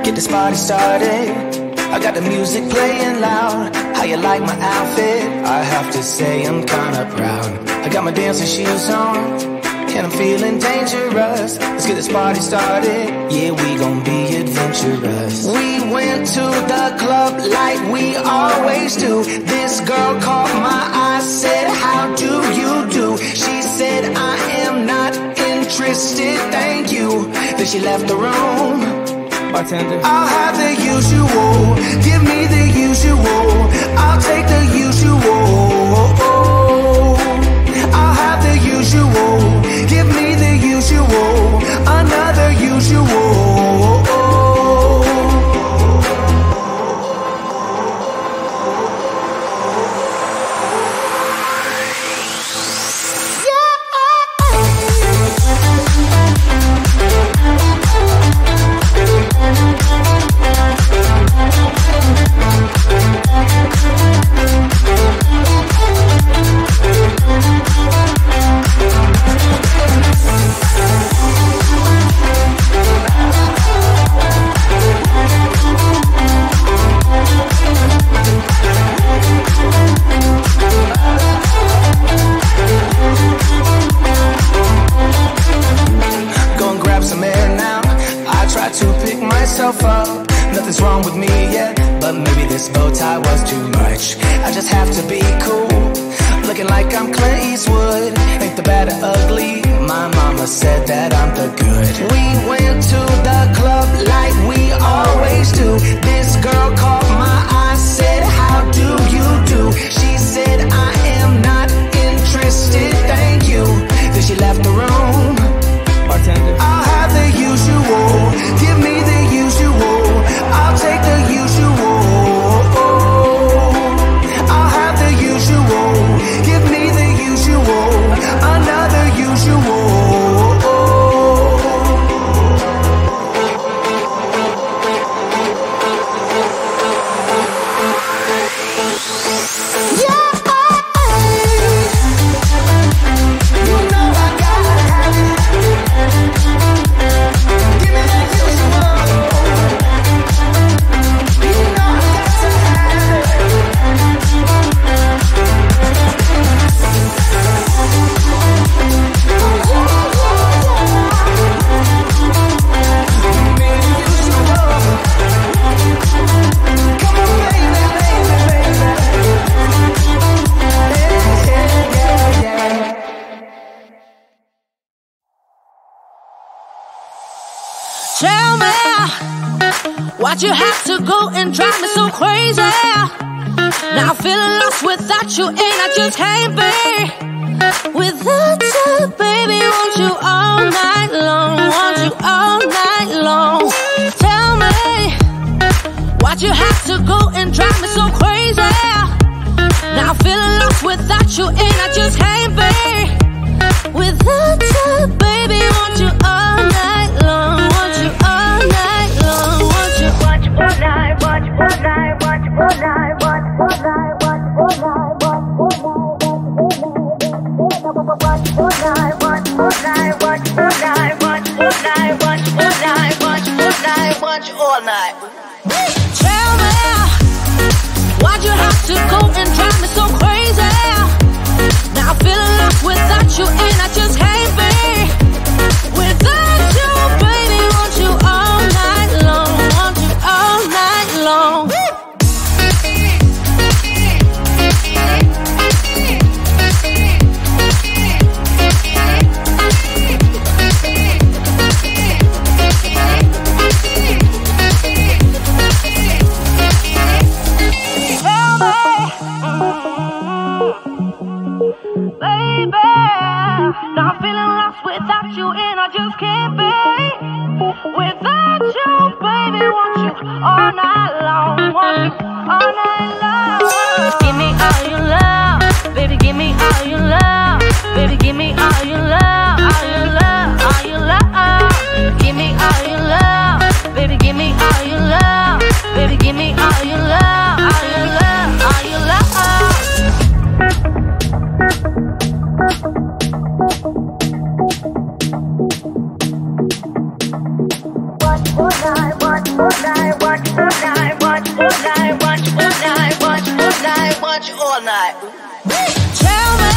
get this party started. I got the music playing loud. How you like my outfit? I have to say I'm kinda proud. I got my dancing shoes on, and I'm feeling dangerous. Let's get this party started. Yeah, we gon' be adventurous. We went to the club like we always do. This girl caught my eye, said, how do you do? She said, I am not interested, thank you. Then she left the room. Bartender, I'll have the usual. Give me the usual. I'll take the usual. I'll have the usual. Give me the usual. Another usual. Up. Nothing's wrong with me yet, but maybe this bow tie was too much. I just have to be cool, looking like I'm Clint Eastwood. Ain't the bad or ugly, my mama said that I'm the good. We went to the club like we always do. This girl caught my eye, said, how do you do? She said, I am not interested, thank you. Then she left the room. Bartender, I'll have the usual. Give me the usual. I'll take the usual. I'll have the usual. Give me the usual. Another usual. Why'd you have to go and drive me so crazy? Now I'm feeling lost without you, and I just can't be without you, baby. Want you all night long, want you all night long. Tell me, why'd you have to go and drive me so crazy? Now I'm feeling lost without you, and I just can't be without you, baby. Want you all night long, want you all night long, want you all night, want you all night, want you all night, want you all night, want you all night, want you all night, want you all night, want you all night, want you all night, want you all night, want you all night, want you all night. Tell me, why'd you have to go and drive me so crazy? Now I'm feeling lost without you, and I just can't be without you, baby. Want you all night long, want you all night long. Now I'm feeling lost without you, and I just can't be without you, baby. Want you all night long, want you all night long. Give me all your love, baby. Give me all your love, baby. Give me all your love, all your love, all your love. Give me all your love, baby. Give me all your love, baby. Give me all your love, all your love, all your love. All night, all night. Tell me,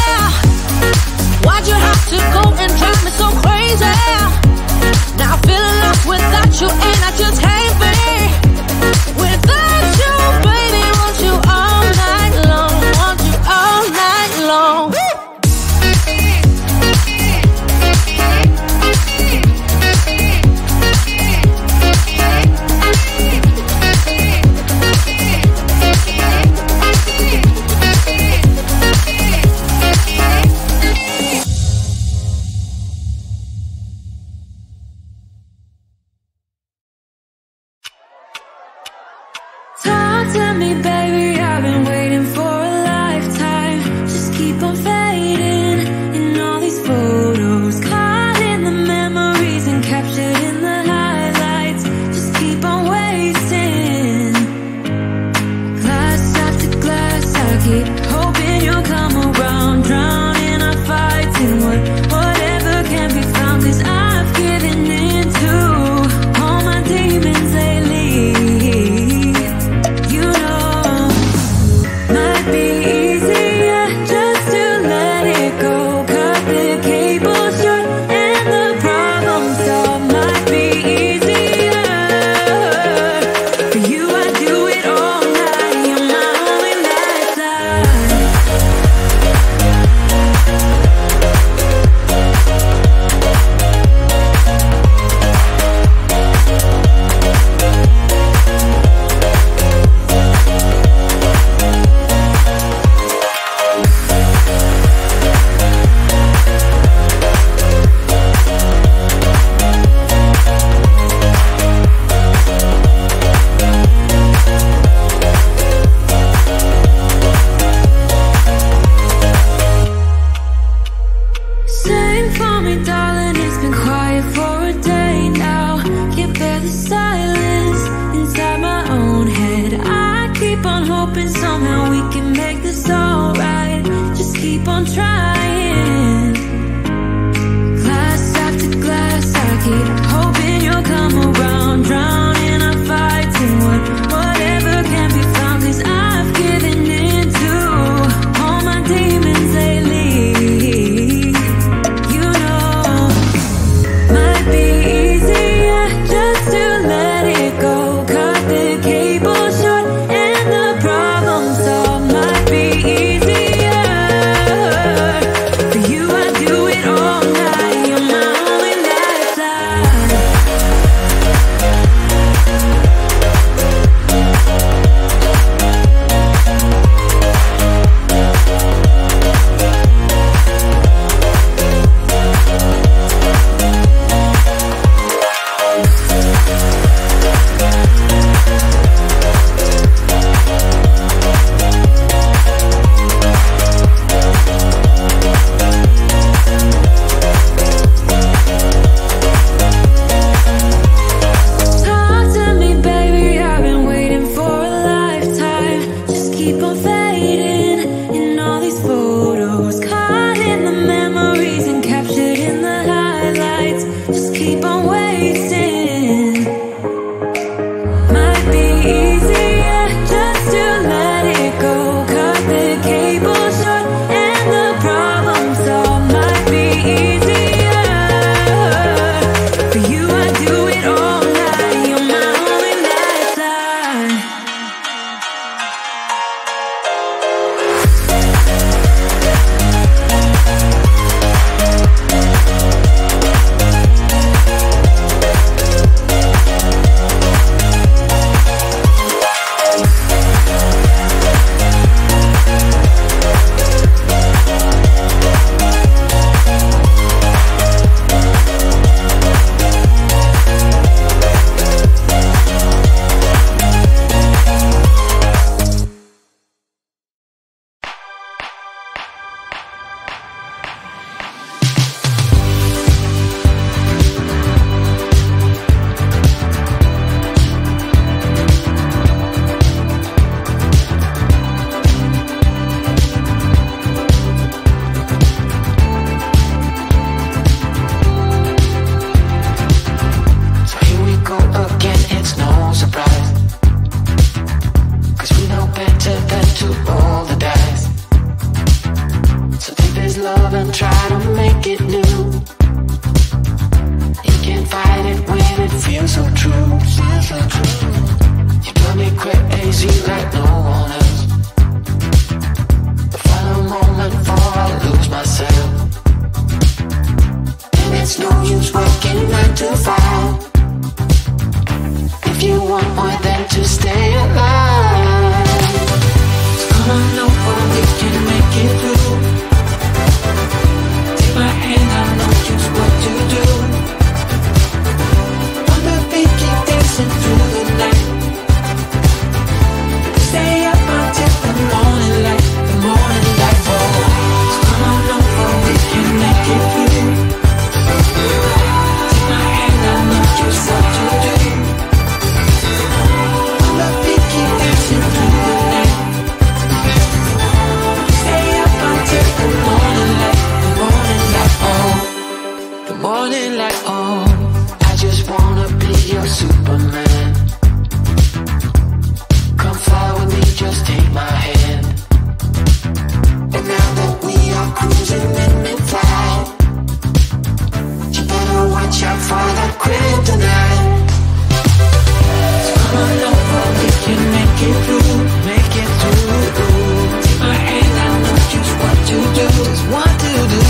why'd you have to go and drive me so crazy? Now I'm feeling lost without you, and I just can't be without you, baby. Want you all night long, want you all night long. Tell me, baby, I've been waiting for a lifetime. Just keep on fading in all these photos, caught in the memories and captured in the highlights. Just keep on wasting glass after glass. I keep hoping you'll come around, drowning our fights in whatever can be found. 'Cause I've given in to all my demons lately. feels so true. You got me crazy like no one else. The final moment before I lose myself. And it's no use working 9 to 5 if you want more than to stay alive. So come on over, we can make it through. Take my hand, I know just what to do. On the beat, keep dancing through the night. Stay up until the morning light, the morning light. Oh, so come on over, we can make it through. Take my hand, I know just what to do. On the beat, keep dancing through the night. Stay up until the morning light, the morning light. Oh, the morning light. Oh, I just wanna be your Superman. Come fly with me, just take my hand. And now that we are cruising in mid-flight, you better watch out for the kryptonite. So come on over, we can make it through, make it through. Take my hand, I know just what to do, just what to do.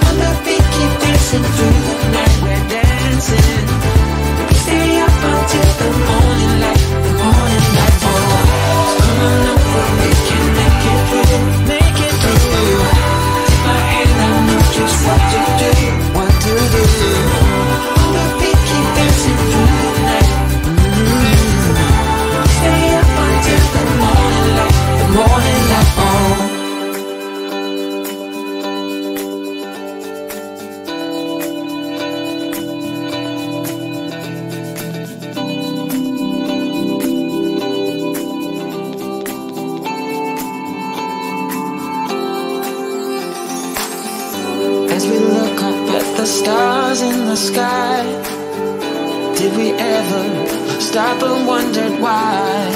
On the beat, keep dancing through the night, we're dancing. We stay up until the morning light, the morning light. Oh, so come on over, we can make it through, make it through. Take my hand, I know just what to do, what to do. On the beat, keep dancing through the night. Stay up until the morning light, the morning light. Oh. As we look up at the stars in the sky, did we ever stop and wondered why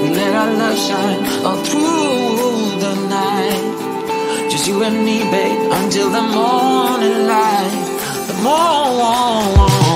we let our love shine all through the night? Just you and me, babe, until the morning light, the morning.